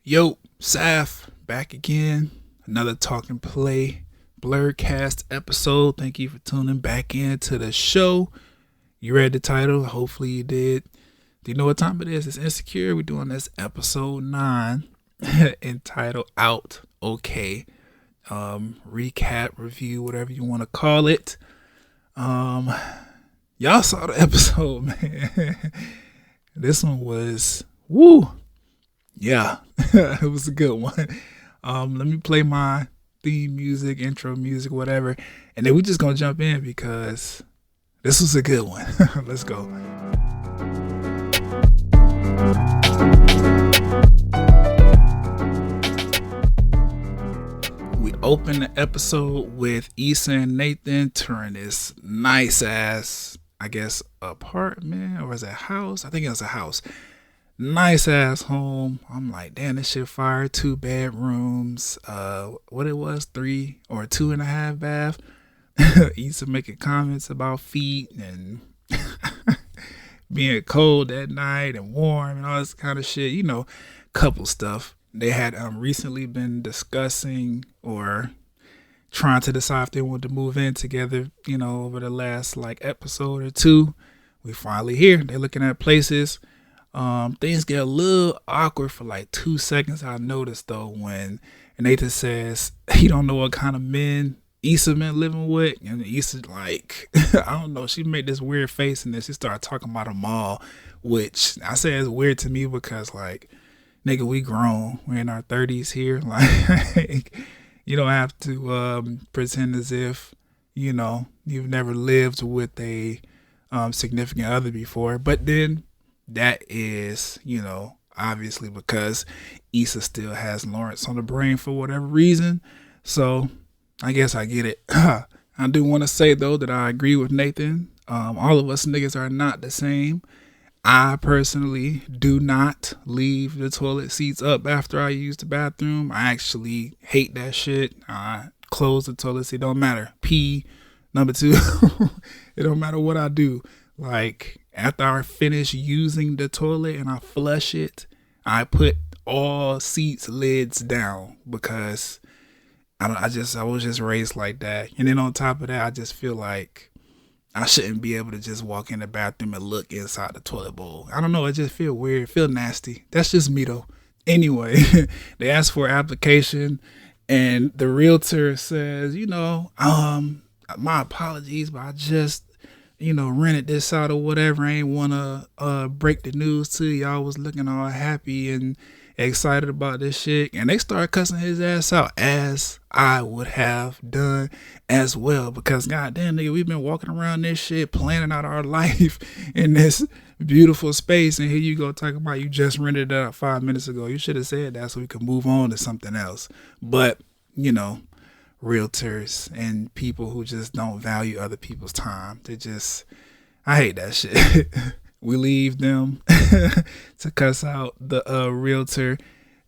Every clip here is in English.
Yo, Saf, back again. Another Talk and Play Blurcast episode. Thank you for tuning back into the show. You read the title? Hopefully you did. Do you know what time it is? It's Insecure. We're doing this episode 9 entitled Out Okay. Recap, review, whatever you want to call it. Y'all saw the episode, man. This one was woo. Yeah, it was a good one. Let me play my theme music, intro music, whatever, and then we're just gonna jump in because this was a good one. Let's go. We open the episode with Issa and Nathan touring this nice ass, I guess, apartment, or is it a house? I think it was a house. Nice ass home. I'm like, damn, this shit fire. 2 bedrooms. What it was, 3 or 2.5 bath. Issa making comments about feet and being cold at night and warm and all this kind of shit. You know, couple stuff. They had recently been discussing or trying to decide if they wanted to move in together, you know, over the last like episode or 2. We finally here. They're looking at places. Things get a little awkward for like 2 seconds. I noticed though when Nathan says he don't know what kind of men Issa been living with, and Issa like I don't know, she made this weird face and then she started talking about them all, which I say is weird to me because like, nigga, we grown, we're in our 30s here. Like you don't have to pretend as if, you know, you've never lived with a significant other before. But then that is, you know, obviously because Issa still has Lawrence on the brain for whatever reason. So I guess I get it. I do want to say though that I agree with Nathan. All of us niggas are not the same. I personally do not leave the toilet seats up after I use the bathroom. I actually hate that shit. I close the toilet seat. Don't matter. Pee. Number 2. It don't matter what I do. Like after I finish using the toilet and I flush it, I put all seats lids down because I was just raised like that. And then on top of that, I just feel like I shouldn't be able to just walk in the bathroom and look inside the toilet bowl. I don't know. It just feel weird. Feel nasty. That's just me though. Anyway, they asked for an application and the realtor says, you know, my apologies, but I just, you know, rented this out or whatever. I ain't want to break the news to you. I was looking all happy and excited about this shit. And they started cussing his ass out, as I would have done as well. Because goddamn, nigga, we've been walking around this shit, planning out our life in this beautiful space. And here you go talking about you just rented it out 5 minutes ago. You should have said that so we could move on to something else. But, you know, realtors and people who just don't value other people's time. I hate that shit. We leave them to cuss out the realtor,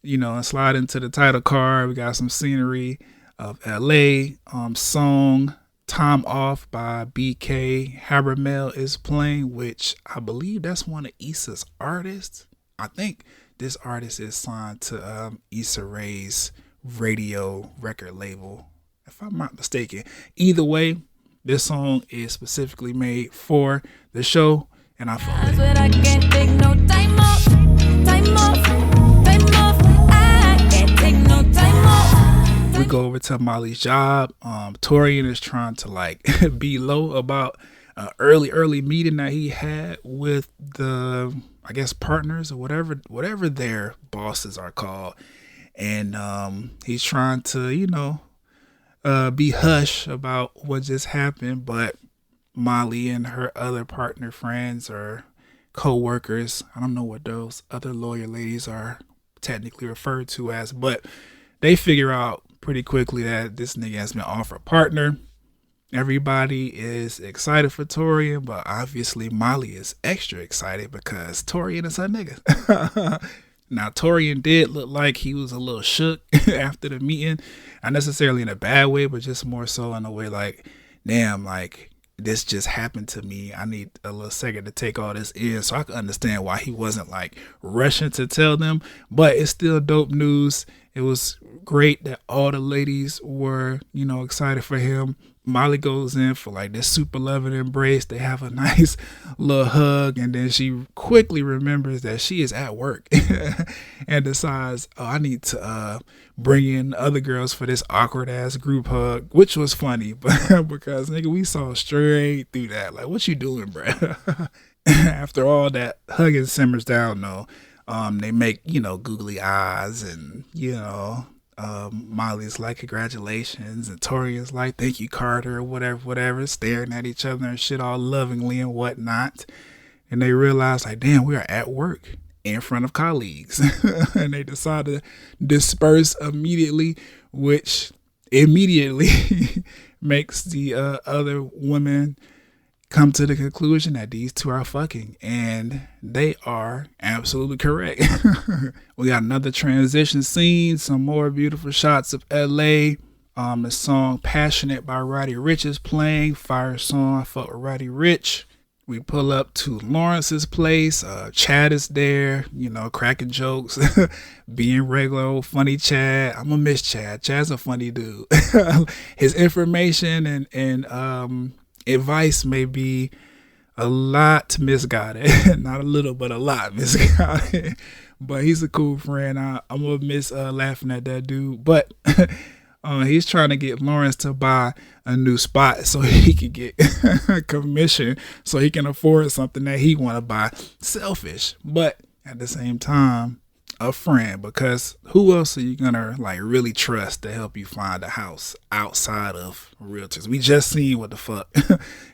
you know, and slide into the title card. We got some scenery of LA. Song Time Off by BK Habermel is playing, which I believe that's one of Issa's artists. I think this artist is signed to Issa Rae's radio record label, if I'm not mistaken. Either way, this song is specifically made for the show, and I fuck with it. I can't take no time off, time off, time off. I can't take no time off. We go over to Molly's job. Torian is trying to like be low about an early meeting that he had with the, I guess, partners or whatever their bosses are called, and he's trying to, you know, be hush about what just happened, but Molly and her other partner friends or co-workers, I don't know what those other lawyer ladies are technically referred to as, but they figure out pretty quickly that this nigga has been offered a partner. Everybody is excited for Torian, but obviously Molly is extra excited because Torian is her nigga. Now, Torian did look like he was a little shook after the meeting. Not necessarily in a bad way, but just more so in a way like, damn, like, this just happened to me. I need a little second to take all this in so I can understand why he wasn't like rushing to tell them. But it's still dope news. It was great that all the ladies were, excited for him. Molly goes in for like this super loving embrace. They have a nice little hug, and then she quickly remembers that she is at work and decides, oh, I need to bring in other girls for this awkward ass group hug, which was funny, but because nigga, we saw straight through that. Like, what you doing, bruh? After all that hugging simmers down, though, they make googly eyes, and Molly's like, congratulations, and Torian's like, thank you, Carter, or whatever, staring at each other and shit all lovingly and whatnot. And they realize, like, damn, we are at work in front of colleagues. And they decide to disperse immediately, which immediately makes the other women come to the conclusion that these two are fucking, and they are absolutely correct. We got another transition scene, some more beautiful shots of LA. The song Passionate by Roddy Ricch is playing. Fire song. I fuck with Roddy Ricch. We pull up to Lawrence's place. Chad is there, cracking jokes, being regular old funny Chad. I'm gonna miss Chad. Chad's a funny dude. His information and advice may be a lot misguided. Not a little, but a lot misguided. But he's a cool friend. I'm gonna miss laughing at that dude. But he's trying to get Lawrence to buy a new spot so he can get commission, so he can afford something that he want to buy. Selfish, but at the same time, a friend, because who else are you gonna like really trust to help you find a house outside of realtors? We just seen what the fuck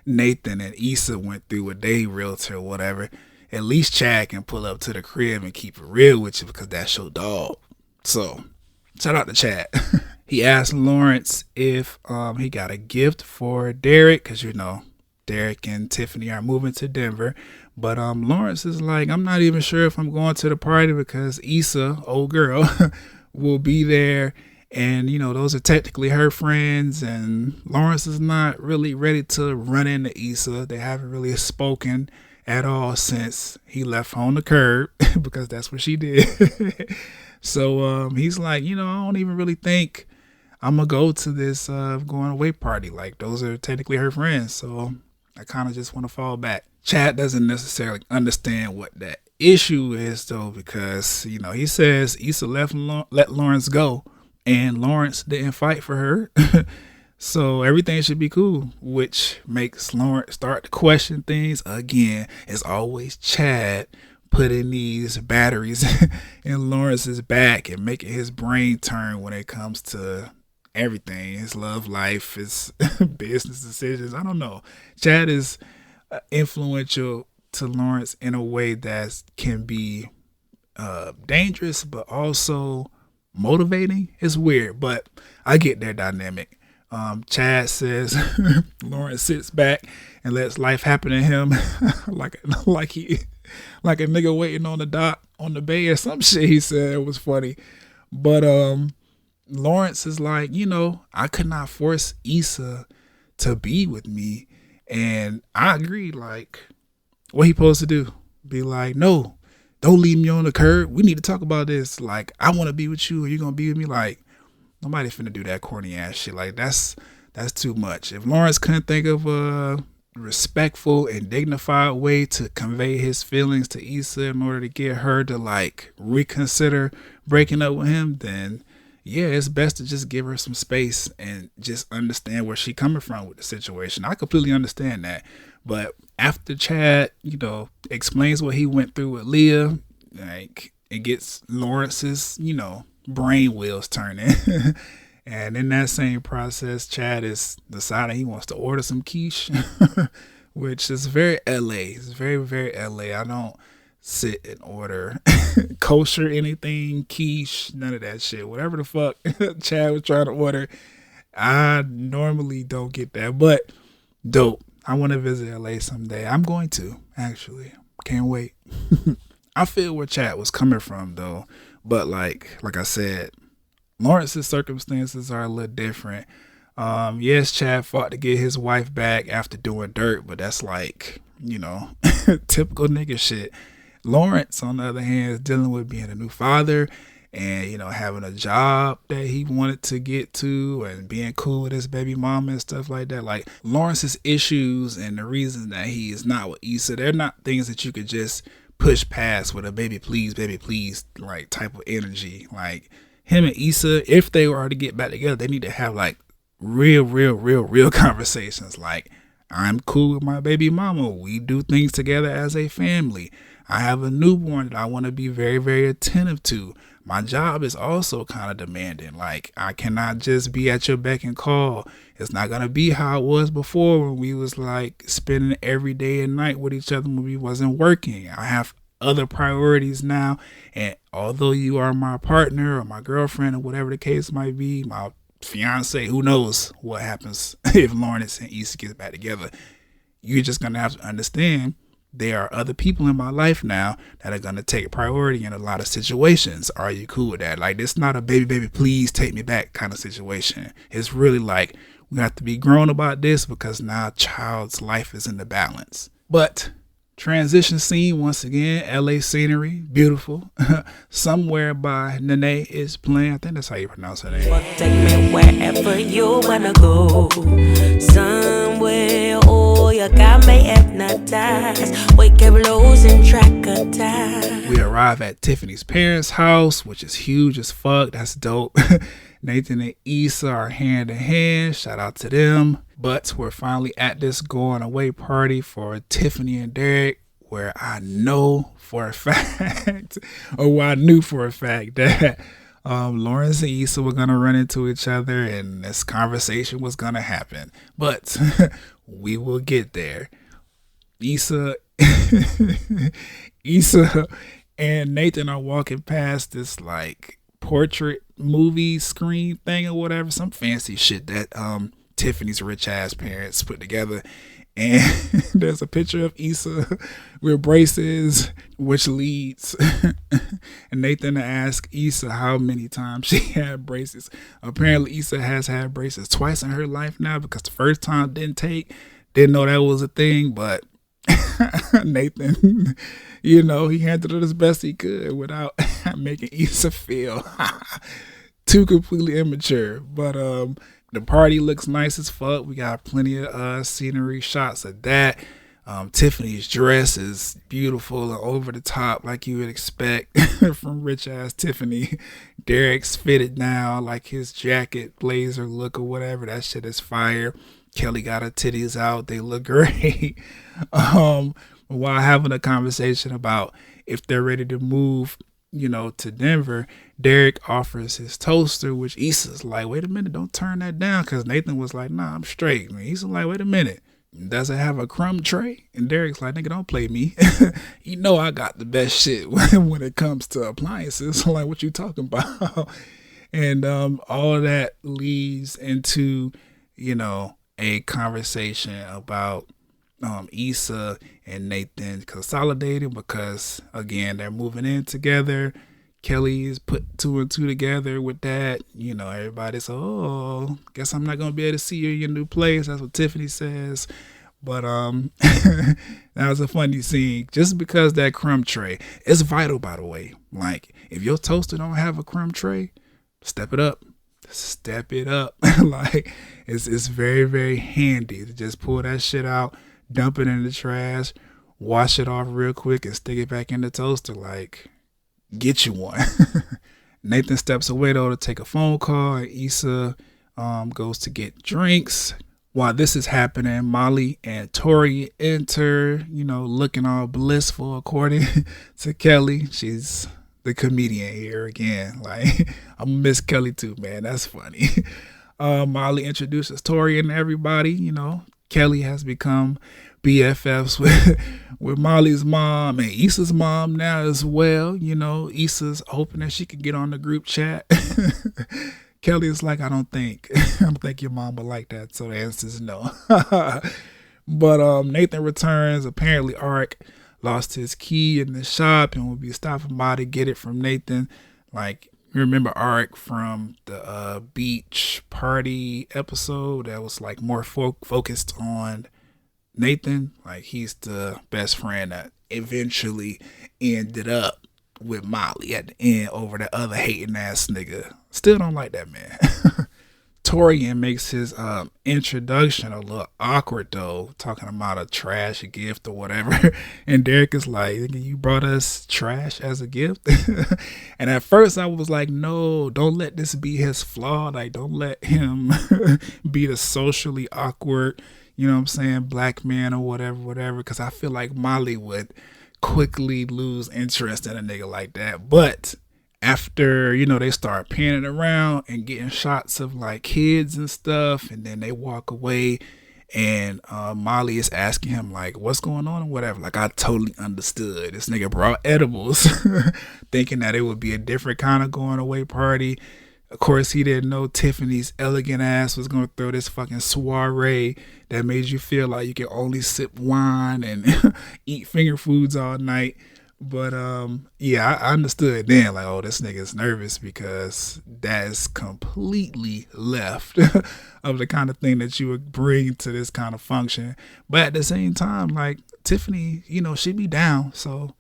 Nathan and Issa went through with their realtor or whatever. At least Chad can pull up to the crib and keep it real with you, because that's your dog. So shout out to Chad. He asked Lawrence if he got a gift for Derek, because Derek and Tiffany are moving to Denver. But Lawrence is like, I'm not even sure if I'm going to the party, because Issa, old girl, will be there. And, those are technically her friends. And Lawrence is not really ready to run into Issa. They haven't really spoken at all since he left her on the curb, because that's what she did. So he's like, I don't even really think I'm going to go to this going away party. Like, those are technically her friends. So I kind of just want to fall back. Chad doesn't necessarily understand what that issue is, though, because, he says Issa let Lawrence go, and Lawrence didn't fight for her. So everything should be cool, which makes Lawrence start to question things again. It's always Chad putting these batteries in Lawrence's back and making his brain turn when it comes to everything. His love life, his business decisions. I don't know. Chad is influential to Lawrence in a way that can be dangerous, but also motivating. It's weird, but I get their dynamic. Chad says Lawrence sits back and lets life happen to him like a nigga waiting on the dock on the bay or some shit. He said it was funny. But Lawrence is like, I could not force Issa to be with me. And I agree, like, what he supposed to do? Be like, no, don't leave me on the curb. We need to talk about this. Like, I want to be with you, and you're going to be with me. Like, nobody finna do that corny ass shit. Like, that's too much. If Lawrence couldn't think of a respectful and dignified way to convey his feelings to Issa in order to get her to, like, reconsider breaking up with him, then yeah, it's best to just give her some space and just understand where she coming from with the situation. I completely understand that. But after Chad, explains what he went through with Leah, like, it gets Lawrence's, brain wheels turning. And in that same process, Chad is deciding he wants to order some quiche, which is very LA. It's very, very LA. I don't sit and order kosher anything, quiche, none of that shit. Whatever the fuck Chad was trying to order, I normally don't get that. But dope. I want to visit LA someday. I'm going to, actually. Can't wait. I feel where Chad was coming from, though. But like I said, Lawrence's circumstances are a little different. Yes, Chad fought to get his wife back after doing dirt, but that's like, typical nigga shit. Lawrence, on the other hand, is dealing with being a new father and, having a job that he wanted to get to and being cool with his baby mama and stuff like that. Like, Lawrence's issues and the reason that he is not with Issa, they're not things that you could just push past with a baby please, like type of energy. Like, him and Issa, if they were to get back together, they need to have like real conversations. Like, I'm cool with my baby mama. We do things together as a family. I have a newborn that I want to be very, very attentive to. My job is also kind of demanding. Like, I cannot just be at your beck and call. It's not going to be how it was before when we was like spending every day and night with each other when we wasn't working. I have other priorities now. And although you are my partner or my girlfriend or whatever the case might be, my fiance, who knows what happens if Lawrence and Issa get back together, you're just going to have to understand there are other people in my life now that are going to take priority in a lot of situations. Are you cool with that? Like, this not a baby, please take me back kind of situation. It's really like, we have to be grown about this because now child's life is in the balance. But transition scene once again, LA scenery, beautiful. Somewhere by Nene is playing. I think that's how you pronounce her name. Take me wherever you wanna go. Somewhere, oh, you got me hypnotized. We keep losing track of time. We arrive at Tiffany's parents' house, which is huge as fuck. That's dope. Nathan and Issa are hand in hand. Shout out to them. But we're finally at this going away party for Tiffany and Derek, where I know for a fact, or I knew for a fact that Lawrence and Issa were going to run into each other and this conversation was going to happen. But we will get there. Issa and Nathan are walking past this like portrait movie screen thing or whatever, some fancy shit that Tiffany's rich ass parents put together, and there's a picture of Issa with braces, which leads and Nathan asked Issa how many times she had braces. Apparently Issa has had braces twice in her life now, because the first time didn't know that was a thing, but Nathan, he handled it as best he could without making Issa feel too completely immature. But the party looks nice as fuck. We got plenty of scenery shots of that. Tiffany's dress is beautiful and over the top like you would expect from rich ass Tiffany. Derek's fitted now, like his jacket, blazer look or whatever. That shit is fire. Kelly got her titties out. They look great. While having a conversation about if they're ready to move, to Denver, Derek offers his toaster, which Issa's like, wait a minute, don't turn that down. Because Nathan was like, nah, I'm straight. Man, Issa's like, wait a minute, does it have a crumb tray? And Derek's like, nigga, don't play me. I got the best shit when it comes to appliances. Like, what you talking about? And all of that leads into, a conversation about Issa and Nathan consolidating, because again, they're moving in together. Kelly is put 2 and 2 together with that. Everybody's, guess I'm not gonna be able to see you in your new place. That's what Tiffany says. But that was a funny scene, just because that crumb tray is vital, by the way. Like, if your toaster don't have a crumb tray, step it up. Like, it's very, very handy to just pull that shit out, dump it in the trash, wash it off real quick, and stick it back in the toaster. Like, get you one. Nathan steps away though to take a phone call, and Issa goes to get drinks. While this is happening, Molly and Tori enter, looking all blissful according to Kelly. She's the comedian here again. Like, I'm gonna miss Kelly too, man. That's funny. Molly introduces Tori and everybody. Kelly has become BFFs with Molly's mom and Issa's mom now as well. Issa's hoping that she could get on the group chat. Kelly is like, I don't think your mom would like that. So the answer is no. But Nathan returns. Apparently Arik lost his key in the shop and will be stopping by to get it from Nathan. Like, remember Arik from the beach party episode that was like more focused on Nathan. Like he's the best friend that eventually ended up with Molly at the end over the other hating ass nigga. Still don't like that man. Torian makes his introduction a little awkward though, talking about a trash gift or whatever. And Derek is like, you brought us trash as a gift? And at first I was like, no, don't let this be his flaw. Like, don't let him be the socially awkward, you know what I'm saying, black man or whatever. Because I feel like Molly would quickly lose interest in a nigga like that. But after, you know, they start panning around and getting shots of like kids and stuff, and then they walk away, and Molly is asking him like, what's going on and whatever. Like, I totally understood. This nigga brought edibles thinking that it would be a different kind of going away party. Of course, he didn't know Tiffany's elegant ass was going to throw this fucking soiree that made you feel like you can only sip wine and eat finger foods all night. But yeah, I understood then, like, oh, this nigga's nervous because that is completely left of the kind of thing that you would bring to this kind of function. But at the same time, like, Tiffany, you know, she be down, so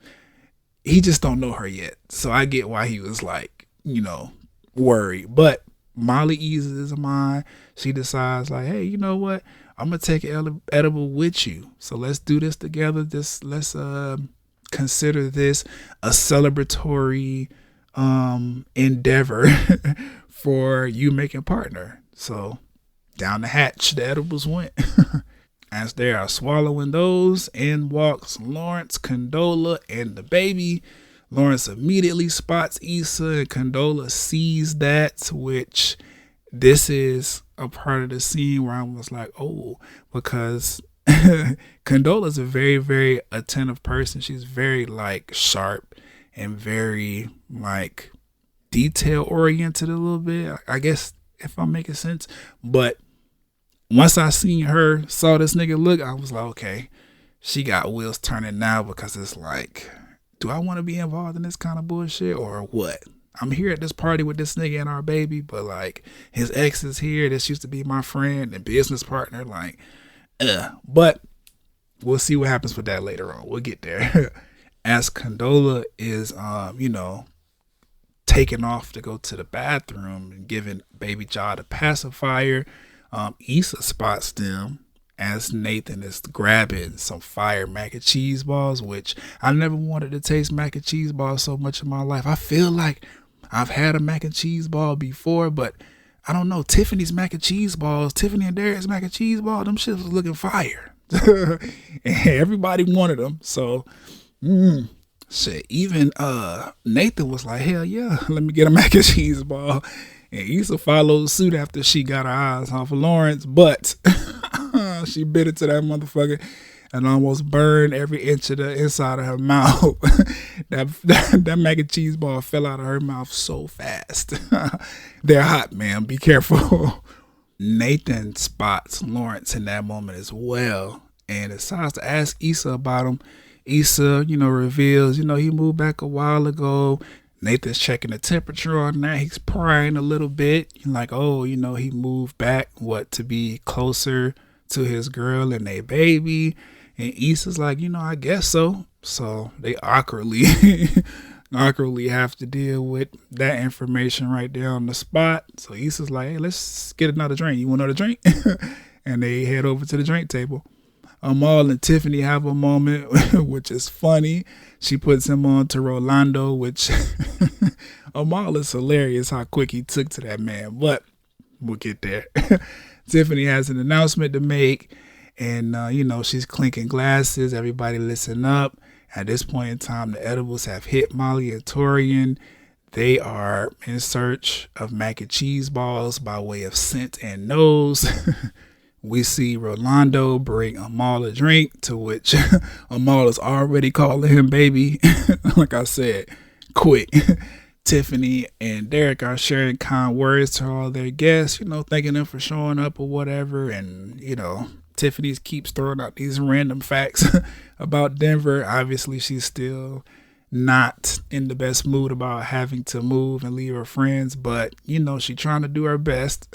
he just don't know her yet. So I get why he was like, you know, worried. But Molly eases his mind. She decides like, hey, you know what? I'm gonna take an edible with you. So let's do this together. Let's consider this a celebratory endeavor for you making partner. So down the hatch the edibles went. As they are swallowing those, in walks Lawrence, Condola, and the baby. Lawrence immediately spots Issa, and Condola sees that, which this is a part of the scene where I was like, oh, because Condola's a very, very attentive person. She's very like sharp and very like detail oriented a little bit, I guess, if I'm making sense. But once I saw this nigga look, I was like, okay, she got wheels turning now, because it's like, do I want to be involved in this kind of bullshit or what? I'm here at this party with this nigga and our baby, but like his ex is here. This used to be my friend and business partner. Like, but we'll see what happens with that later on. We'll get there. As Condola is, you know, taking off to go to the bathroom and giving Baby Jaw the pacifier, Issa spots them as Nathan is grabbing some fire mac and cheese balls, which I never wanted to taste mac and cheese balls so much in my life. I feel like I've had a mac and cheese ball before, but I don't know. Tiffany's mac and cheese balls, Tiffany and Derek's mac and cheese ball, them shits was looking fire. And everybody wanted them. So, shit. Even Nathan was like, hell yeah, let me get a mac and cheese ball. And Issa followed suit after she got her eyes off of Lawrence, but she bit into that motherfucker and almost burned every inch of the inside of her mouth. that mac and cheese ball fell out of her mouth so fast. They're hot, man. Be careful. Nathan spots Lawrence in that moment as well and decides to ask Issa about him. Issa, you know, reveals, you know, he moved back a while ago. Nathan's checking the temperature on that. He's prying a little bit. Like, oh, you know, he moved back, to be closer to his girl and their baby. And Issa's like, you know, I guess so. So they awkwardly have to deal with that information right there on the spot. So Issa's like, hey, let's get another drink. You want another drink? And they head over to the drink table. Amal and Tiffany have a moment, which is funny. She puts him on to Rolando, which Amal is hilarious how quick he took to that man, but we'll get there. Tiffany has an announcement to make, and, you know, she's clinking glasses. Everybody listen up. At this point in time, the edibles have hit Molly and Torian. They are in search of mac and cheese balls by way of scent and nose. We see Rolando bring Amal a drink, to which Amal is already calling him baby. Like I said, quick. Tiffany and Derek are sharing kind words to all their guests, you know, thanking them for showing up or whatever. And, you know, Tiffany keeps throwing out these random facts about Denver. Obviously, she's still not in the best mood about having to move and leave her friends, but she trying to do her best.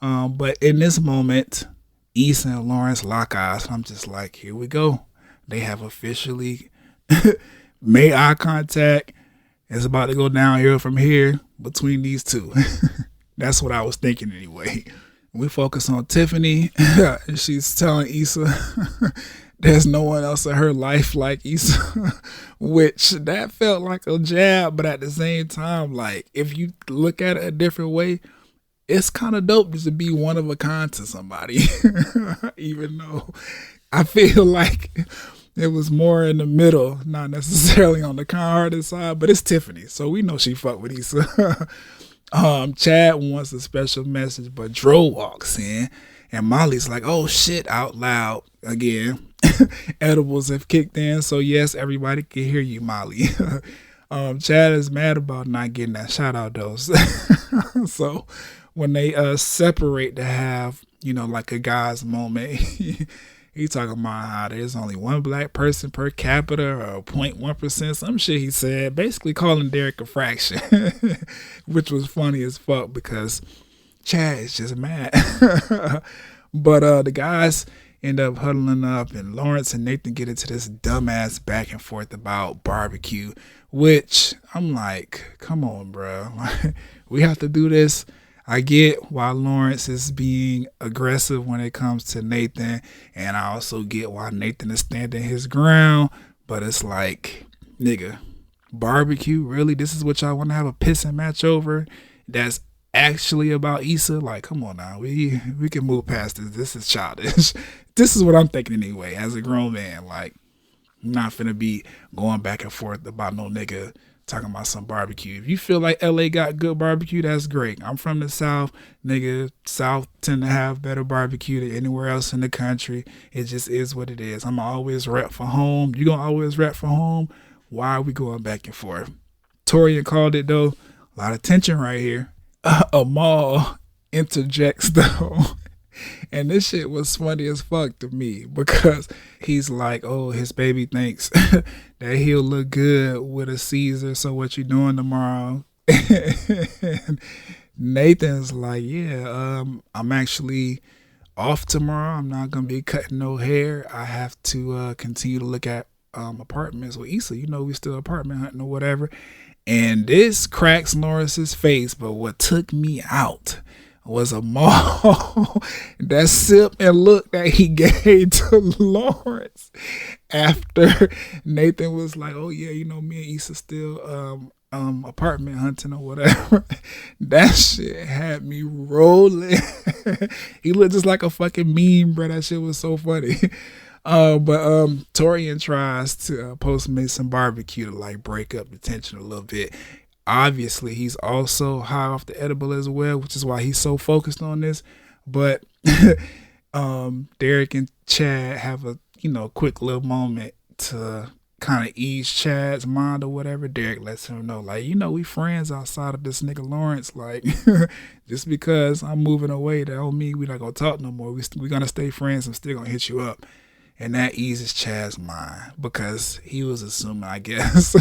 But in this moment, Issa and Lawrence lock eyes. I'm just like, here we go. They have officially made eye contact. It's about to go downhill from here between these two. That's what I was thinking anyway. We focus on Tiffany. She's telling Issa there's no one else in her life like Issa, which that felt like a jab, but at the same time, like, if you look at it a different way, it's kind of dope just to be one of a kind to somebody, even though I feel like it was more in the middle, not necessarily on the kind-hearted side, but it's Tiffany, so we know she fuck with Issa. Chad wants a special message, but Dro walks in, and Molly's like, oh shit, out loud again. Edibles have kicked in, so yes, everybody can hear you, Molly. Chad is mad about not getting that shout out dose. So when they separate to have, like a guy's moment, he talking about how there's only one black person per capita, or 0.1%, some shit he said, basically calling Derek a fraction, which was funny as fuck because Chad is just mad. But the guys end up huddling up, and Lawrence and Nathan get into this dumbass back and forth about barbecue, which I'm like, come on, bro. We have to do this. I get why Lawrence is being aggressive when it comes to Nathan, and I also get why Nathan is standing his ground, but it's like, nigga, barbecue, really? This is what y'all want to have a pissing match over? That's actually about Issa? Like, come on now, we can move past this. This is childish. This is what I'm thinking anyway, as a grown man. Like, I'm not finna be going back and forth about no nigga talking about some barbecue. If you feel like LA got good barbecue, that's great. I'm from the South, nigga. South tend to have better barbecue than anywhere else in the country. It just is what it is. I'm always rep for home. You gonna always rep for home? Why are we going back and forth? Torian called it though. A lot of tension right here. Amal interjects though. And this shit was funny as fuck to me because he's like, oh, his baby thinks that he'll look good with a Caesar, so what you doing tomorrow? And Nathan's like, yeah, I'm actually off tomorrow. I'm not going to be cutting no hair. I have to continue to look at apartments with Issa. We still apartment hunting or whatever. And this cracks Lawrence's face, but what took me out was Amal, that sip and look that he gave to Lawrence after Nathan was like, oh yeah, me and Issa still apartment hunting or whatever. That shit had me rolling. He looked just like a fucking meme, bro. That shit was so funny. But Torian tries to Postmate some barbecue to like break up the tension a little bit. Obviously, he's also high off the edible as well, which is why he's so focused on this. But Derek and Chad have a quick little moment to kind of ease Chad's mind or whatever. Derek lets him know, like, we friends outside of this nigga Lawrence. Like, just because I'm moving away, that don't mean we not gonna talk no more. We gonna stay friends. I'm still gonna hit you up, and that eases Chad's mind because he was assuming, I guess,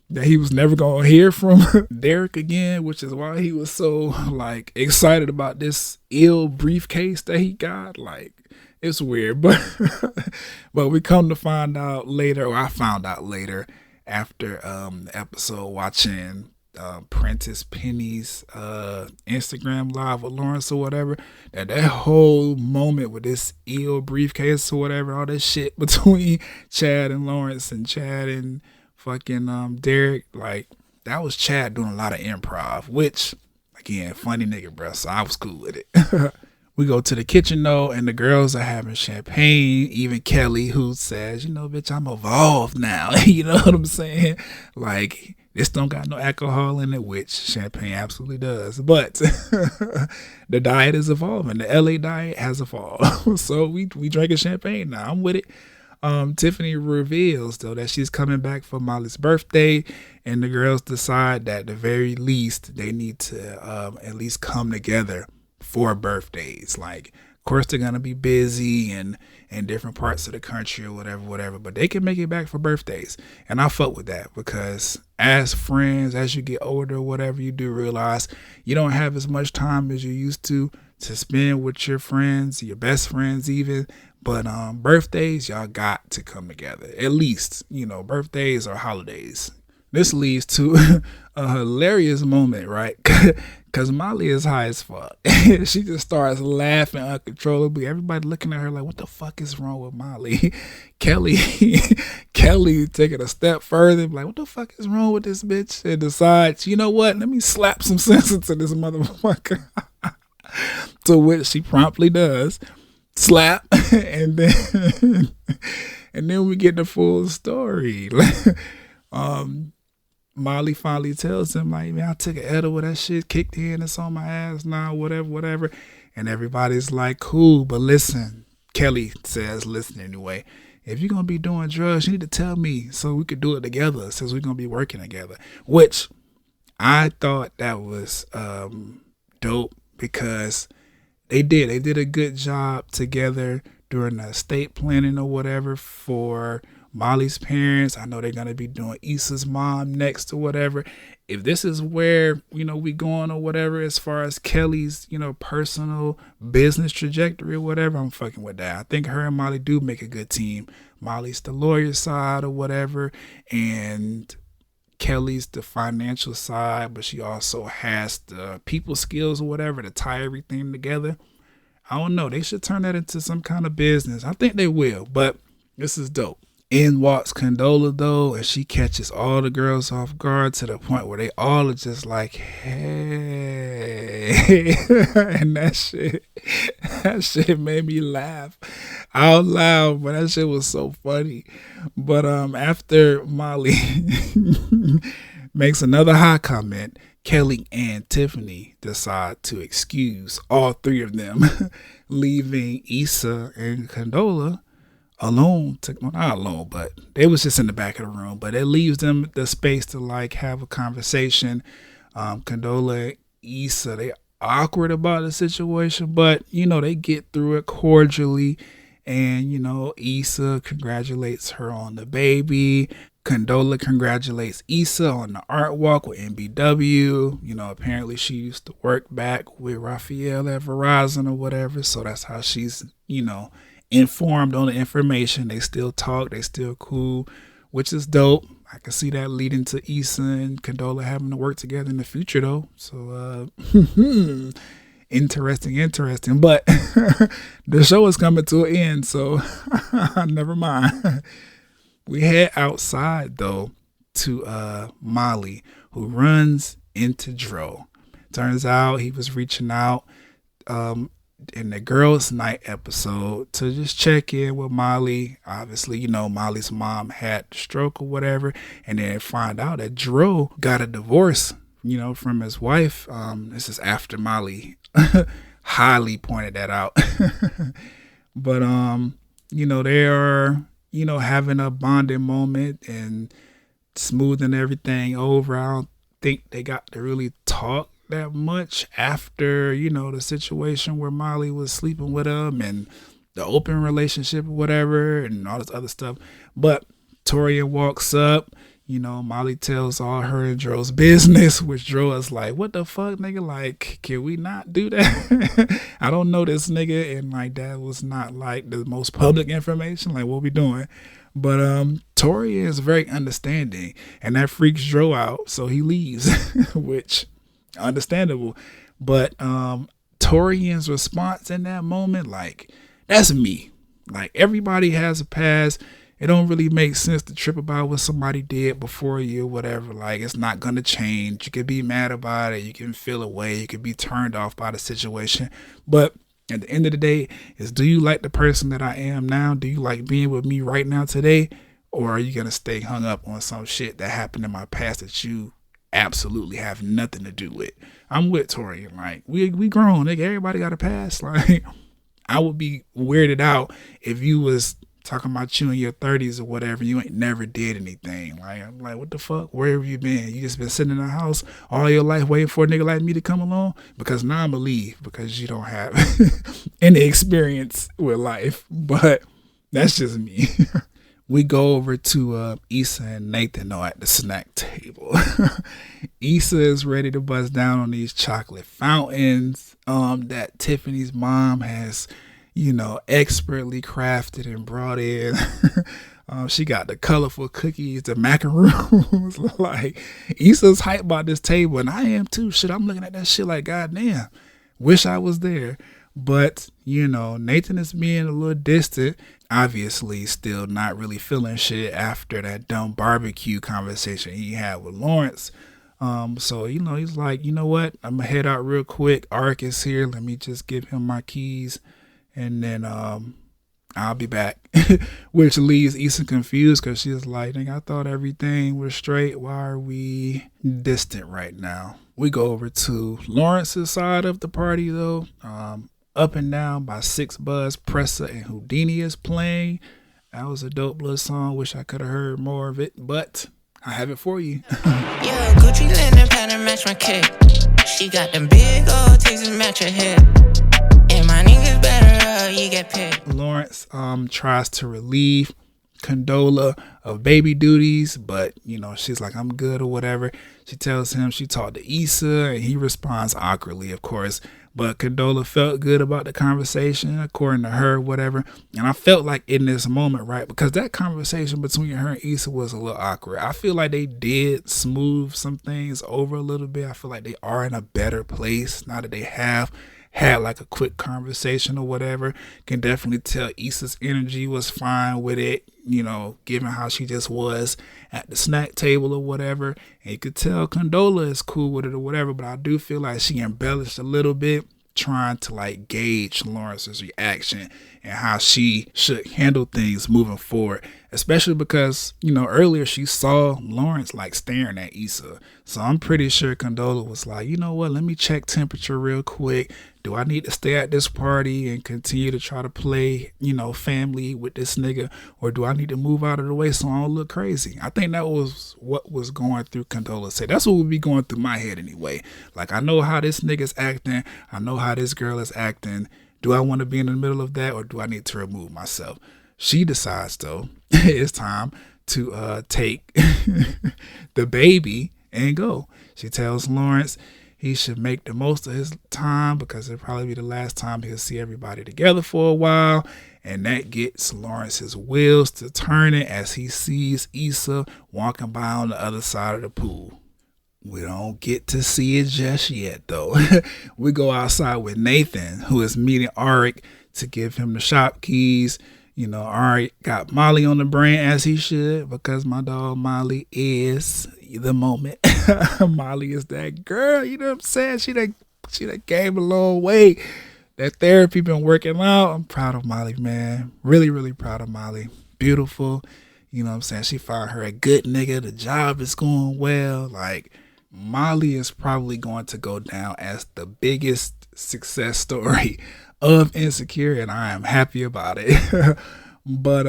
that he was never going to hear from Derek again, which is why he was so like excited about this ill briefcase that he got. Like, it's weird, but we come to find out later, or I found out later after the episode, watching Prentice Penny's Instagram live with Lawrence or whatever, that whole moment with this ill briefcase or whatever, all this shit between Chad and Lawrence and Chad and fucking Derek, like, that was Chad doing a lot of improv, which, again, funny nigga, bro, so I was cool with it. We go to the kitchen though, and the girls are having champagne. Even Kelly, who says, bitch, I'm evolved now. You know what I'm saying? Like, this don't got no alcohol in it, which champagne absolutely does. But the diet is evolving. The LA diet has evolved. So we drinking champagne now. I'm with it. Tiffany reveals though that she's coming back for Molly's birthday, and the girls decide that at the very least they need to at least come together for birthdays, like course, they're gonna be busy and in different parts of the country or whatever. But they can make it back for birthdays, and I fuck with that because as friends, as you get older, whatever, you do realize you don't have as much time as you used to spend with your friends, your best friends even. But birthdays, y'all got to come together. At least, birthdays or holidays. This leads to a hilarious moment, right? Because Molly is high as fuck. She just starts laughing uncontrollably. Everybody looking at her like, what the fuck is wrong with Molly? Kelly taking a step further, like, what the fuck is wrong with this bitch? And decides, you know what? Let me slap some sense into this motherfucker. To which she promptly does. Slap. And then we get the full story. Molly finally tells him, like, man, I took an edible, that shit kicked in, it's on my ass now, whatever. And everybody's like, cool, but listen, Kelly says, listen anyway, if you're going to be doing drugs, you need to tell me so we could do it together since we're going to be working together. Which I thought that was dope because they did a good job together during the estate planning or whatever for Molly's parents. I know they're going to be doing Issa's mom next or whatever. If this is where, we going or whatever, as far as Kelly's, personal business trajectory or whatever, I'm fucking with that. I think her and Molly do make a good team. Molly's the lawyer side or whatever, and Kelly's the financial side, but she also has the people skills or whatever to tie everything together. I don't know. They should turn that into some kind of business. I think they will, but this is dope. In walks Condola though, and she catches all the girls off guard to the point where they all are just like, hey. And that shit made me laugh out loud, but that shit was so funny. But after Molly makes another high comment, Kelly and Tiffany decide to excuse all three of them, leaving Issa and Condola alone. Not alone, but they was just in the back of the room. But it leaves them the space to like have a conversation. Condola and Issa, they awkward about the situation, but they get through it cordially. And Issa congratulates her on the baby. Condola congratulates Issa on the art walk with NBW. Apparently she used to work back with Raphael at Verizon or whatever. So that's how she's, informed on the information. They still talk. They still cool, which is dope. I can see that leading to Issa and Condola having to work together in the future though. So, interesting. But the show is coming to an end. So never mind. We head outside though to Molly, who runs into Dro. Turns out he was reaching out in the girls' night episode to just check in with Molly. Obviously, Molly's mom had the stroke or whatever, and then find out that Dro got a divorce, from his wife. This is after Molly highly pointed that out. But they are having a bonding moment and smoothing everything over. I don't think they got to really talk that much after, the situation where Molly was sleeping with him and the open relationship or whatever and all this other stuff. But Torian walks up, Molly tells all her and Dro's business, which Dro is like, what the fuck, nigga? Like, can we not do that? I don't know this nigga, and like that was not like the most public information. Like, what we doing? But Torian is very understanding, and that freaks Dro out, so he leaves, which understandable. But Torian's response in that moment, like, that's me. Like, everybody has a past. It don't really make sense to trip about what somebody did before you or whatever. Like, it's not going to change. You can be mad about it. You can feel away. You can be turned off by the situation. But at the end of the day, is do you like the person that I am now? Do you like being with me right now today? Or are you going to stay hung up on some shit that happened in my past that you absolutely have nothing to do with? I'm with Torian. Like, we grown, nigga. Everybody got a past. Like, I would be weirded out if you was talking about you in your 30s or whatever. You ain't never did anything. Like, I'm like, what the fuck? Where have you been? You just been sitting in the house all your life waiting for a nigga like me to come along? Because now I'm going to leave because you don't have any experience with life. But that's just me. We go over to Issa and Nathan at the snack table. Issa is ready to bust down on these chocolate fountains that Tiffany's mom has, expertly crafted and brought in. She got the colorful cookies, the macaroons. Like, Issa's hyped about this table, and I am too. Shit, I'm looking at that shit like, goddamn, wish I was there. But, Nathan is being a little distant. Obviously, still not really feeling shit after that dumb barbecue conversation he had with Lawrence. So, he's like, you know what? I'm going to head out real quick. Arik is here. Let me just give him my keys. And then I'll be back. Which leaves Issa confused because she's like, I thought everything was straight. Why are we distant right now? We go over to Lawrence's side of the party, though. Up and Down by Six Buzz, Pressa, and Houdini is playing. That was a dope little song. Wish I could have heard more of it, but I have it for you. Yeah, Gucci linen pattern match my kick. She got them big old titties match her hip. And my niggas better, you get picked. Lawrence tries to relieve Condola of baby duties, but she's like, I'm good or whatever. She tells him she talked to Issa, and he responds awkwardly, of course. But Condola felt good about the conversation, according to her, whatever. And I felt like in this moment, right, because that conversation between her and Issa was a little awkward. I feel like they did smooth some things over a little bit. I feel like they are in a better place now that they have had like a quick conversation or whatever. Can definitely tell Issa's energy was fine with it, given how she just was at the snack table or whatever. And you could tell Condola is cool with it or whatever, but I do feel like she embellished a little bit trying to like gauge Lawrence's reaction and how she should handle things moving forward, especially because earlier she saw Lawrence like staring at Issa. So I'm pretty sure Condola was like, you know what, let me check temperature real quick. Do I need to stay at this party and continue to try to play family with this nigga, or do I need to move out of the way so I don't look crazy? I think that was what was going through Condola's head. That's what would be going through my head anyway. Like, I know how this nigga's acting, I know how this girl is acting. Do I want to be in the middle of that, or do I need to remove myself? She decides, though, it's time to take the baby and go. She tells Lawrence he should make the most of his time because it'll probably be the last time he'll see everybody together for a while. And that gets Lawrence's wheels to turning as he sees Issa walking by on the other side of the pool. We don't get to see it just yet, though. We go outside with Nathan, who is meeting Arik to give him the shop keys. Arik got Molly on the brain, as he should, because my dog Molly is the moment. Molly is that girl, you know what I'm saying? She done came a long way. That therapy been working out. I'm proud of Molly, man. Really, really proud of Molly. Beautiful. You know what I'm saying? She found her a good nigga. The job is going well. Like, Molly is probably going to go down as the biggest success story of Insecure, and I am happy about it. But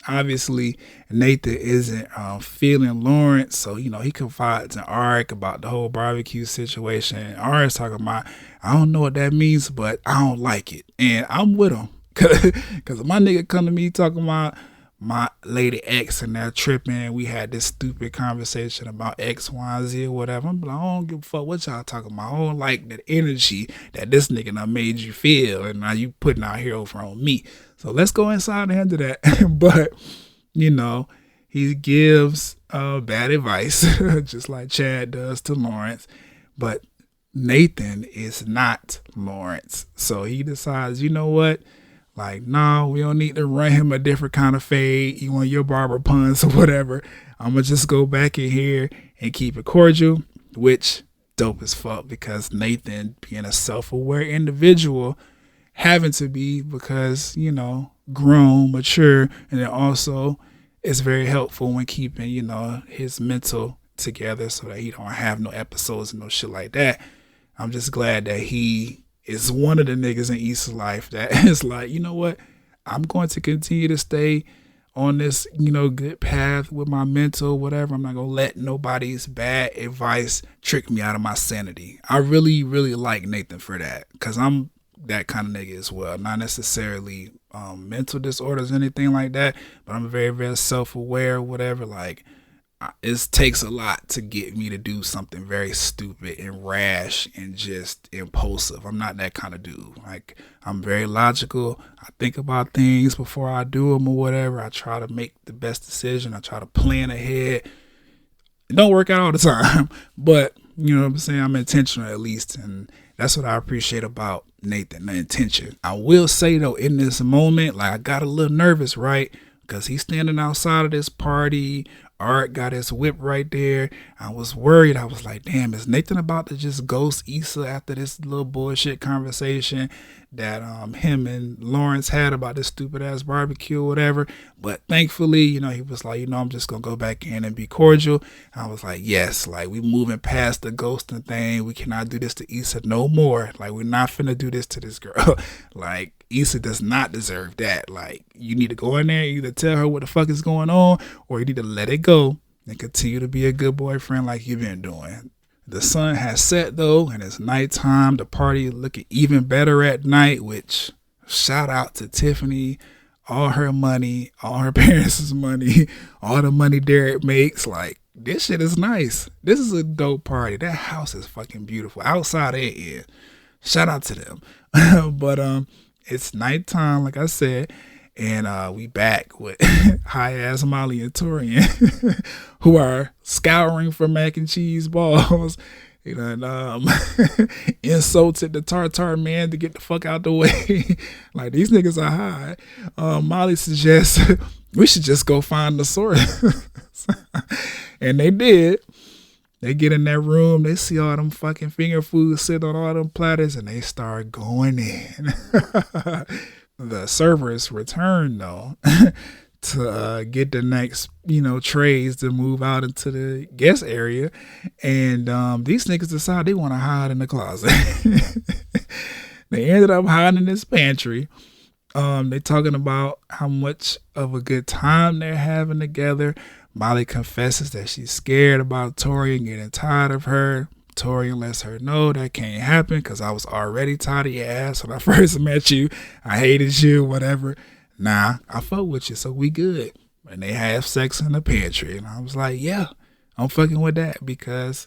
obviously Nathan isn't feeling Lawrence, so he confides in Arik about the whole barbecue situation. Arik's talking about, I don't know what that means, but I don't like it, and I'm with him because my nigga come to me talking about my lady X and they're tripping. We had this stupid conversation about X, Y, Z or whatever. I'm like, I don't give a fuck what y'all talking about. I don't like that energy that this nigga done made you feel, and now you putting out here over on me. So let's go inside and handle that. But he gives bad advice just like Chad does to Lawrence. But Nathan is not Lawrence, so he decides, you know what? Like, no, we don't need to run him a different kind of fade. You want your barber puns or whatever. I'm going to just go back in here and keep it cordial, which dope as fuck because Nathan, being a self-aware individual, having to be because, grown, mature, and then also it's very helpful when keeping, his mental together so that he don't have no episodes and no shit like that. I'm just glad that he is one of the niggas in Issa's life that is like, you know what? I'm going to continue to stay on this, good path with my mental, whatever. I'm not going to let nobody's bad advice trick me out of my sanity. I really, really like Nathan for that, because I'm that kind of nigga as well. Not necessarily mental disorders or anything like that, but I'm very, very self-aware, whatever. Like, it takes a lot to get me to do something very stupid and rash and just impulsive. I'm not that kind of dude. Like, I'm very logical. I think about things before I do them or whatever. I try to make the best decision. I try to plan ahead. It don't work out all the time, but you know what I'm saying? I'm intentional at least, and that's what I appreciate about Nathan, the intention. I will say though, in this moment, like, I got a little nervous, right? Because he's standing outside of this party. Art got his whip right there. I was worried. I was like, damn, is Nathan about to just ghost Issa after this little bullshit conversation that him and Lawrence had about this stupid ass barbecue or whatever? But thankfully, he was like, I'm just gonna go back in and be cordial. I was like, yes, like, we moving past the ghosting thing. We cannot do this to Issa no more. Like, we're not finna do this to this girl. Like, Issa does not deserve that. Like, you need to go in there, either tell her what the fuck is going on, or you need to let it go and continue to be a good boyfriend like you've been doing. The sun has set though, and it's nighttime. The party looking even better at night, which, shout out to Tiffany. All her money, all her parents' money, all the money Derek makes. Like, this shit is nice. This is a dope party. That house is fucking beautiful. Outside and in. Shout out to them. But it's nighttime, like I said, and we back with high ass Molly and Torian, who are scouring for mac and cheese balls. And insulted the Tartar man to get the fuck out the way. Like, these niggas are high. Molly suggests we should just go find the source. And they did. They get in that room, they see all them fucking finger foods sitting on all them platters, and they start going in. The servers return though to get the next, trays to move out into the guest area, and these niggas decide they want to hide in the closet. They ended up hiding in this pantry. They talking about how much of a good time they're having together. Molly confesses that she's scared about Torian getting tired of her. Torian lets her know that can't happen because I was already tired of your ass when I first met you. I hated you, whatever. Nah, I fuck with you, so we good. And they have sex in the pantry. And I was like, yeah, I'm fucking with that, because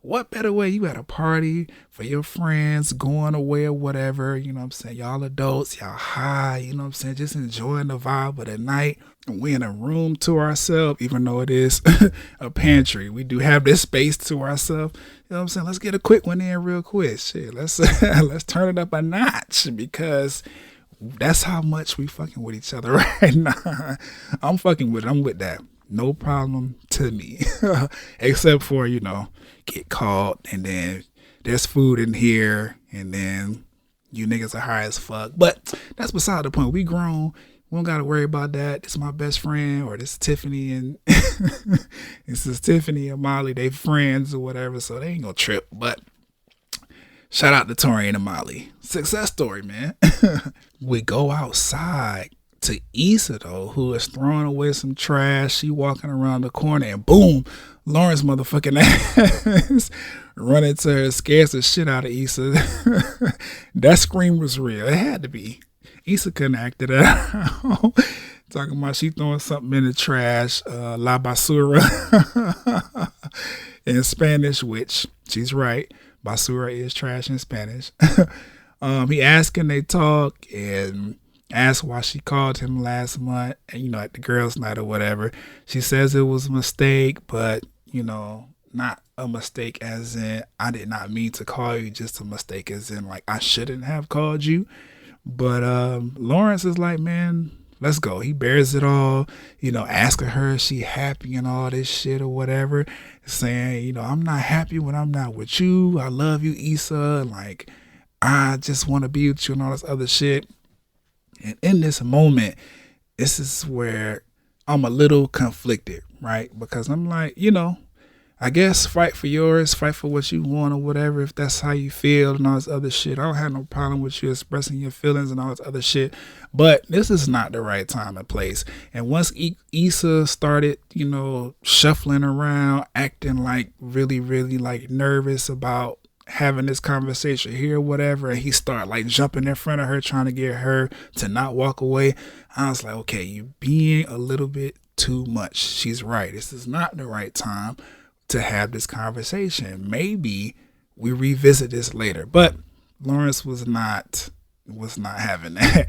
what better way? You at a party for your friends, going away or whatever, y'all adults, y'all high, just enjoying the vibe of the night. And we in a room to ourselves, even though it is a pantry. We do have this space to ourselves. Let's get a quick one in real quick. Shit, let's turn it up a notch, because that's how much we fucking with each other right now. I'm fucking with it. I'm with that. No problem to me. Except for, get caught, and then there's food in here, and then you niggas are high as fuck. But that's beside the point. We grown. We don't gotta worry about that. This is my best friend, or this is Tiffany and this is Tiffany and Molly. They friends or whatever, so they ain't gonna trip. But shout out to Torian and Molly. Success story, man. We go outside to Issa though, who is throwing away some trash. She walking around the corner, and boom, Lawrence motherfucking ass run into her, scares the shit out of Issa. That scream was real. It had to be. Issa couldn't act it out. Talking about she throwing something in the trash, la basura in Spanish, which she's right. Basura is trash in Spanish. He asked, and they talk, and asked why she called him last month, and at the girls' night or whatever. She says it was a mistake, but not a mistake as in I did not mean to call you, just a mistake as in like I shouldn't have called you. But Lawrence is like, man, let's go. He bears it all, asking her if she happy and all this shit or whatever, saying, I'm not happy when I'm not with you. I love you, Issa. Like, I just want to be with you and all this other shit. And in this moment, this is where I'm a little conflicted, right? Because I'm like, I guess fight for yours, fight for what you want or whatever, if that's how you feel and all this other shit. I don't have no problem with you expressing your feelings and all this other shit. But this is not the right time and place. And once Issa started, shuffling around, acting like really, really like nervous about having this conversation here, whatever, and he started like jumping in front of her, trying to get her to not walk away, I was like, okay, you being a little bit too much. She's right. This is not the right time to have this conversation. Maybe we revisit this later. But Lawrence was not having that.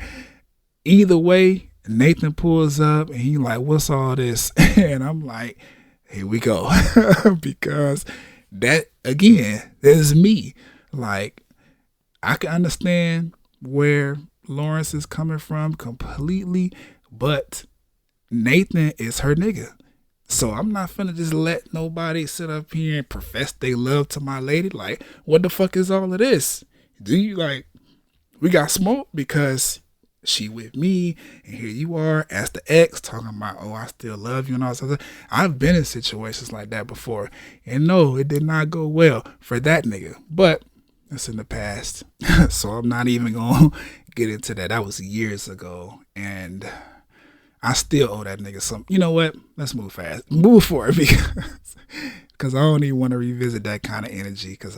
Either way, Nathan pulls up and he like, what's all this? And I'm like, here we go. Because that, again, that is me. Like, I can understand where Lawrence is coming from completely, but Nathan is her nigga. So I'm not finna just let nobody sit up here and profess they love to my lady. Like, what the fuck is all of this? Do you like, we got smoke because she with me and here you are as the ex talking about, oh, I still love you and all this other. I've been in situations like that before. And no, it did not go well for that nigga. But that's in the past. So I'm not even gonna get into that. That was years ago. And I still owe that nigga something. You know what? Let's move fast. Move forward because I don't even want to revisit that kind of energy because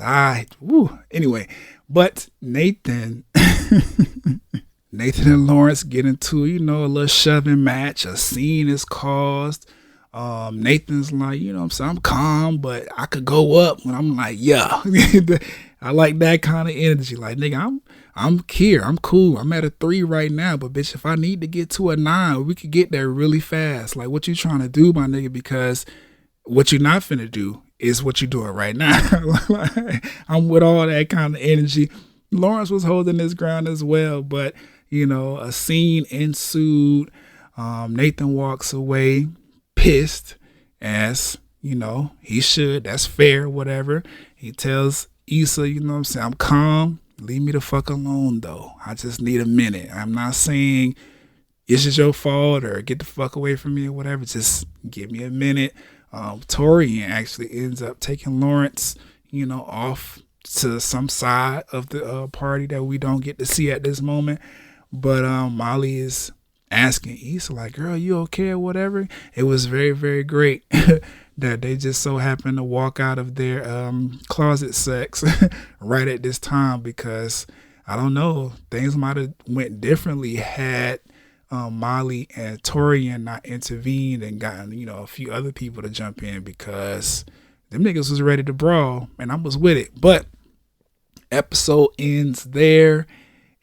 anyway. But Nathan and Lawrence get into, a little shoving match. A scene is caused. Nathan's like, I'm saying, I'm calm, but I could go up when I'm like, yeah. I like that kind of energy. Like, nigga, I'm here. I'm cool. I'm at a 3 right now. But bitch, if I need to get to a 9, we could get there really fast. Like, what you trying to do, my nigga? Because what you're not finna do is what you're doing right now. I'm with all that kind of energy. Lawrence was holding his ground as well. But, a scene ensued. Nathan walks away pissed as, he should. That's fair, whatever. He tells Issa, I'm calm. Leave me the fuck alone, though. I just need a minute. I'm not saying it's just your fault or get the fuck away from me or whatever. Just give me a minute. Torian actually ends up taking Lawrence, off to some side of the party that we don't get to see at this moment. But Molly is asking Issa, like, girl, you okay or whatever? It was very, very great that they just so happened to walk out of their closet sex right at this time, because I don't know, things might have went differently had Molly and Torian not intervened and gotten, a few other people to jump in, because them niggas was ready to brawl and I was with it. But episode ends there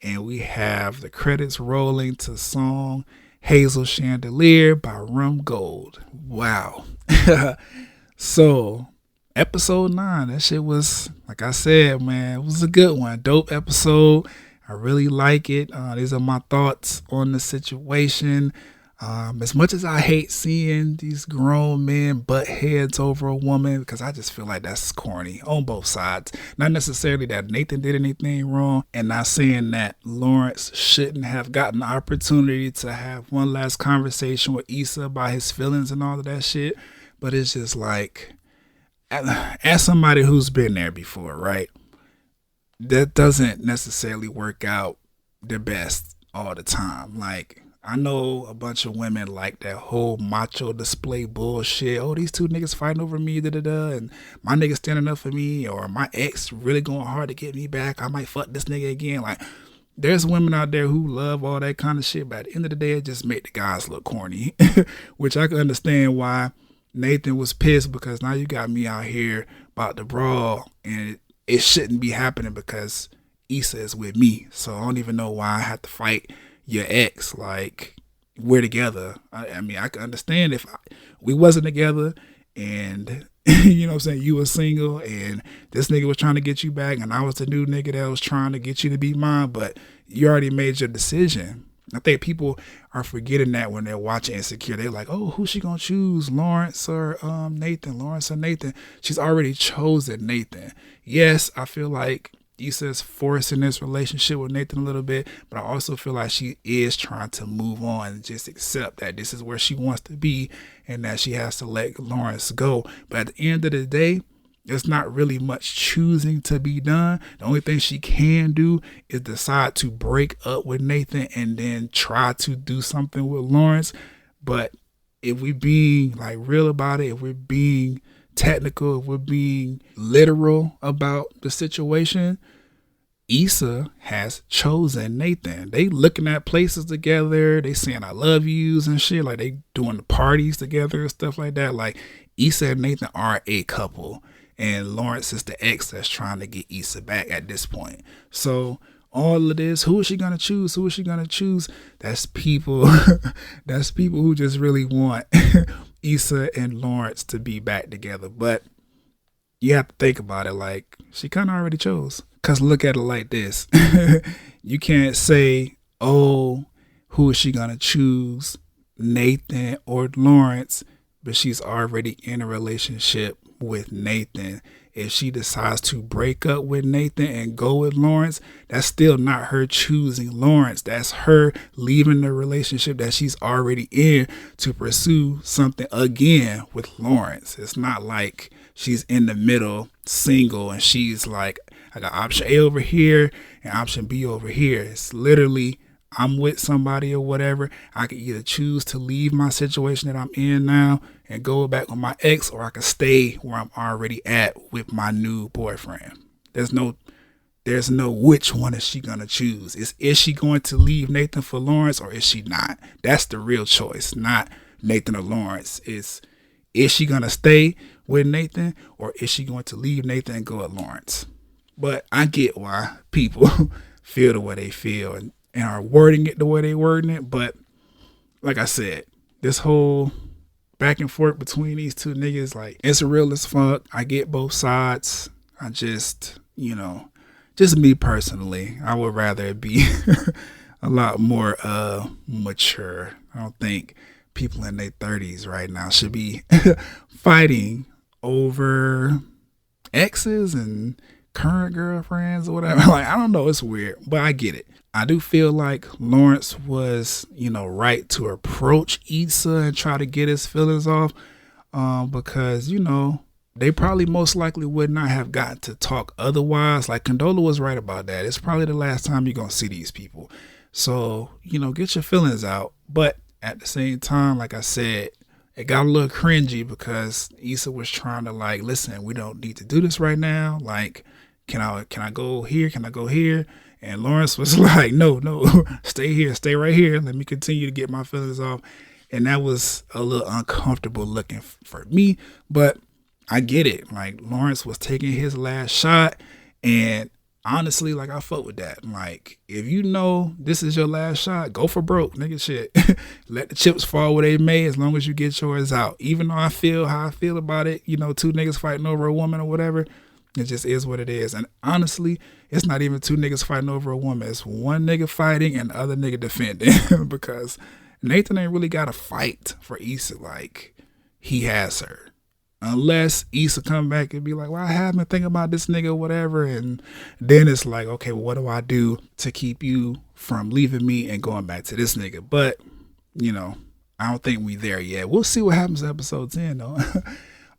and we have the credits rolling to song Hazel Chandelier by Rum Gold. Wow. So episode 9, that shit was, like I said, man, it was a good one. Dope episode. I really like it. These are my thoughts on the situation. As much as I hate seeing these grown men butt heads over a woman, because I just feel like that's corny on both sides. Not necessarily that Nathan did anything wrong, and not saying that Lawrence shouldn't have gotten the opportunity to have one last conversation with Issa about his feelings and all of that shit. But it's just like, as somebody who's been there before, right? That doesn't necessarily work out the best all the time. Like, I know a bunch of women like that whole macho display bullshit. Oh, these two niggas fighting over me, and my nigga standing up for me, or my ex really going hard to get me back. I might fuck this nigga again. Like, there's women out there who love all that kind of shit, but at the end of the day, it just make the guys look corny, which I can understand why Nathan was pissed, because now you got me out here about to brawl, and it shouldn't be happening because Issa is with me. So I don't even know why I have to fight your ex. Like, we're together. I mean, I can understand if we wasn't together and you know what I'm saying, you were single and this nigga was trying to get you back and I was the new nigga that was trying to get you to be mine, but you already made your decision. I think people are forgetting that when they're watching Insecure. They're like, oh, who's she gonna choose, Lawrence or Nathan? Lawrence or Nathan? She's already chosen Nathan. Yes, I feel like Issa's forcing this relationship with Nathan a little bit, but I also feel like she is trying to move on and just accept that this is where she wants to be and that she has to let Lawrence go. But at the end of the day, there's not really much choosing to be done. The only thing she can do is decide to break up with Nathan and then try to do something with Lawrence. But if we being like real about it, if we're being technical, if we're being literal about the situation, Issa has chosen Nathan. They looking at places together. They saying I love yous and shit. Like they doing the parties together and stuff like that. Like Issa and Nathan are a couple. And Lawrence is the ex that's trying to get Issa back at this point. So all of this, who is she gonna choose? Who is she gonna choose? That's people. That's people who just really want Issa and Lawrence to be back together. But you have to think about it. Like she kind of already chose. Cause look at it like this: you can't say, "Oh, who is she gonna choose, Nathan or Lawrence?" But she's already in a relationship with Nathan. If she decides to break up with Nathan and go with Lawrence, that's still not her choosing Lawrence. That's her leaving the relationship that she's already in to pursue something again with Lawrence. It's not like she's in the middle single and she's like, I got option A over here and option B over here. It's literally, I'm with somebody or whatever. I can either choose to leave my situation that I'm in now and go back with my ex, or I can stay where I'm already at with my new boyfriend. There's no which one is she gonna choose. Is she going to leave Nathan for Lawrence or is she not? That's the real choice, not Nathan or Lawrence. Is she gonna stay with Nathan or is she going to leave Nathan and go with Lawrence? But I get why people feel the way they feel and are wording it the way they wording it. But like I said, this whole back and forth between these two niggas, like, it's real as fuck. I get both sides. I just, just me personally, I would rather it be a lot more mature. I don't think people in their 30s right now should be fighting over exes and current girlfriends or whatever. Like, I don't know, it's weird, but I get it. I do feel like Lawrence was, right to approach Issa and try to get his feelings off, because, they probably most likely would not have gotten to talk otherwise. Like, Condola was right about that. It's probably the last time you're going to see these people. So, get your feelings out. But at the same time, like I said, it got a little cringy because Issa was trying to like, listen, we don't need to do this right now. Like, can I go here? Can I go here? And Lawrence was like, no, stay here, stay right here. Let me continue to get my feelings off. And that was a little uncomfortable looking for me, but I get it. Like, Lawrence was taking his last shot, and honestly, like, I fuck with that. Like, if this is your last shot, go for broke, nigga. Shit. Let the chips fall where they may, as long as you get yours out. Even though I feel how I feel about it, two niggas fighting over a woman or whatever, it just is what it is. And honestly, it's not even two niggas fighting over a woman. It's one nigga fighting and the other nigga defending because Nathan ain't really got to fight for Issa like he has her. Unless Issa come back and be like, well, I have been thinking about this nigga or whatever. And then it's like, okay, well, what do I do to keep you from leaving me and going back to this nigga? But, I don't think we there yet. We'll see what happens in episode 10 though.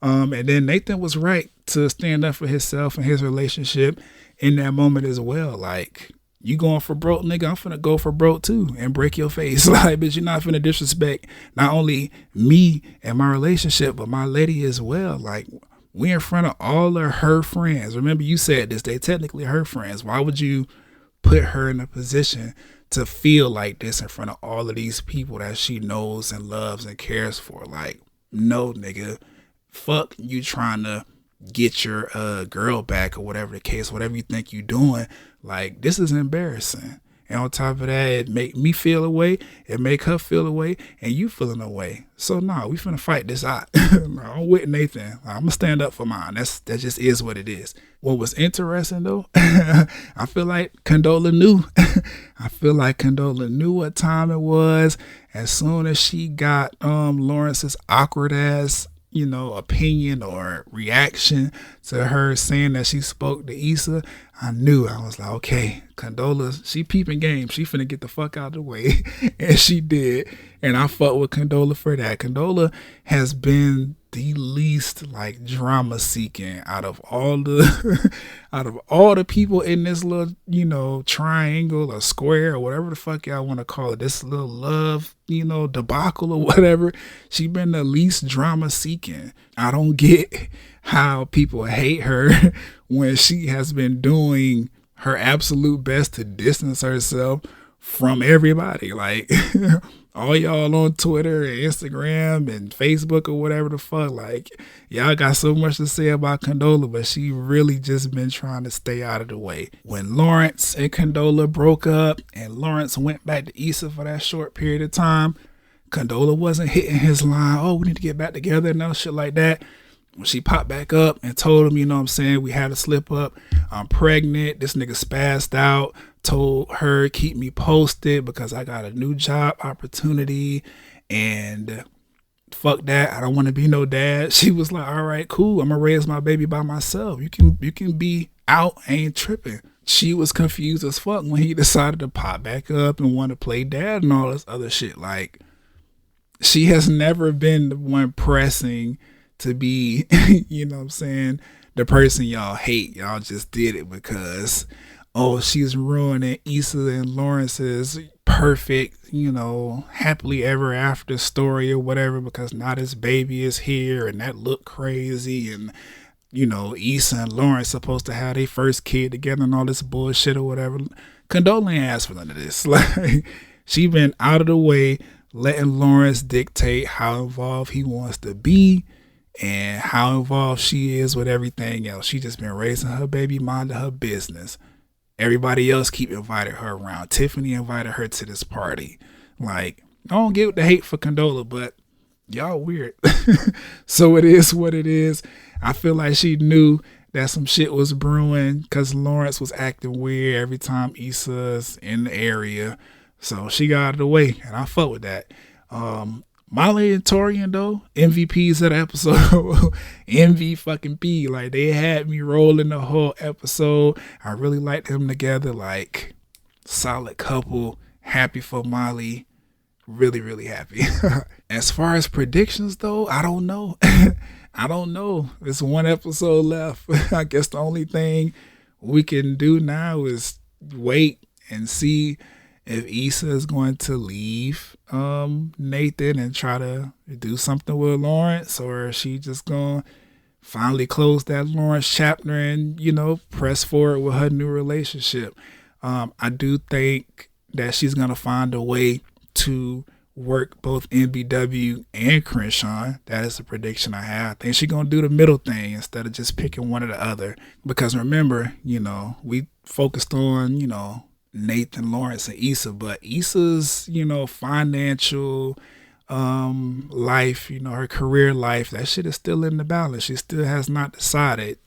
And then Nathan was right to stand up for himself and his relationship in that moment as well. Like, you going for broke, nigga, I'm finna go for broke too and break your face. Like, bitch, you're not finna disrespect not only me and my relationship, but my lady as well. Like, we in front of all of her friends. Remember, you said this, they technically her friends. Why would you put her in a position to feel like this in front of all of these people that she knows and loves and cares for? Like, no, nigga. Fuck you trying to get your girl back or whatever the case, whatever you think you doing. Like, this is embarrassing. And on top of that, it make me feel away, it make her feel away, and you feeling away. So nah, we finna fight this out. I'm with Nathan. I'm gonna stand up for mine. That just is what it is. What was interesting though, I feel like Condola knew. I feel like Condola knew what time it was. As soon as she got Lawrence's awkward ass opinion or reaction to her saying that she spoke to Issa, I was like, okay, Condola, she peeping game. She finna get the fuck out of the way. And she did. And I fuck with Condola for that. Condola has been the least like drama seeking out of all the people in this little, triangle or square or whatever the fuck y'all want to call it. This little love, debacle or whatever. She been the least drama seeking. I don't get how people hate her when she has been doing her absolute best to distance herself from everybody. Like all y'all on Twitter and Instagram and Facebook or whatever the fuck, like y'all got so much to say about Condola, but she really just been trying to stay out of the way. When Lawrence and Condola broke up and Lawrence went back to Issa for that short period of time, Condola wasn't hitting his line, oh, we need to get back together and no shit like that. When she popped back up and told him, we had a slip up, I'm pregnant, this nigga spazzed out, told her keep me posted because I got a new job opportunity and fuck that, I don't want to be no dad. She was like, all right, cool, I'm gonna raise my baby by myself. You can be out, I ain't tripping. She was confused as fuck when he decided to pop back up and want to play dad and all this other shit. Like, she has never been the one pressing to be, the person y'all hate. Y'all just did it because, oh, she's ruining Issa and Lawrence's perfect, happily ever after story or whatever because now this baby is here and that looked crazy and, Issa and Lawrence supposed to have their first kid together and all this bullshit or whatever. Condola ain't asked for none of this. Like, she been out of the way, letting Lawrence dictate how involved he wants to be and how involved she is with everything else. She just been raising her baby, minding her business. Everybody else keep inviting her around. Tiffany invited her to this party. Like, I don't get the hate for Condola, but y'all weird. So it is what it is. I feel like she knew that some shit was brewing because Lawrence was acting weird every time Issa's in the area. So she got out of the way, and I fuck with that. Molly and Torian, though, MVPs of the episode. MV fucking P. Like, they had me rolling the whole episode. I really liked them together. Like, solid couple. Happy for Molly. Really, really happy. As far as predictions, though, I don't know. I don't know. There's one episode left. I guess the only thing we can do now is wait and see if Issa is going to leave Nathan and try to do something with Lawrence, or is she just going to finally close that Lawrence chapter and, press forward with her new relationship. I do think that she's going to find a way to work both MBW and Crenshaw. That is a prediction I have. I think she's going to do the middle thing instead of just picking one or the other. Because remember, we focused on, Nathan, Lawrence, and Issa, but Issa's, financial life, her career life, that shit is still in the balance. She still has not decided.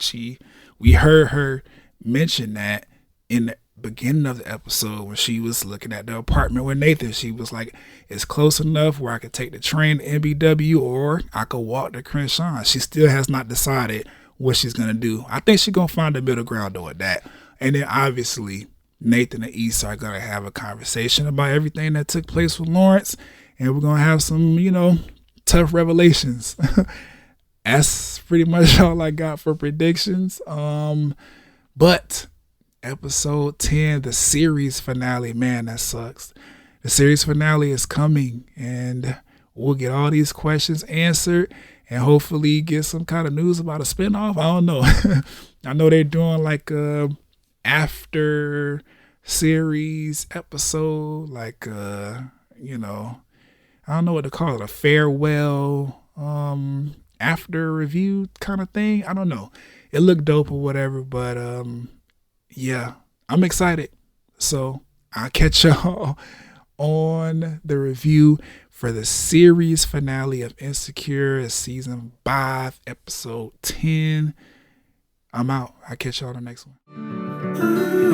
We heard her mention that in the beginning of the episode when she was looking at the apartment with Nathan. She was like, it's close enough where I could take the train to MBW or I could walk to Crenshaw. She still has not decided what she's going to do. I think she's going to find a middle ground though at that. And then obviously Nathan and Issa are going to have a conversation about everything that took place with Lawrence. And we're going to have some, tough revelations. That's pretty much all I got for predictions. But episode 10, the series finale, man, that sucks. The series finale is coming and we'll get all these questions answered and hopefully get some kind of news about a spinoff. I don't know. I know they're doing like after series episode, like I don't know what to call it, a farewell after review kind of thing. I don't know. It looked dope or whatever, but yeah, I'm excited. So I'll catch y'all on the review for the series finale of Insecure season 5, episode 10. I'm out. I'll catch y'all on the next one.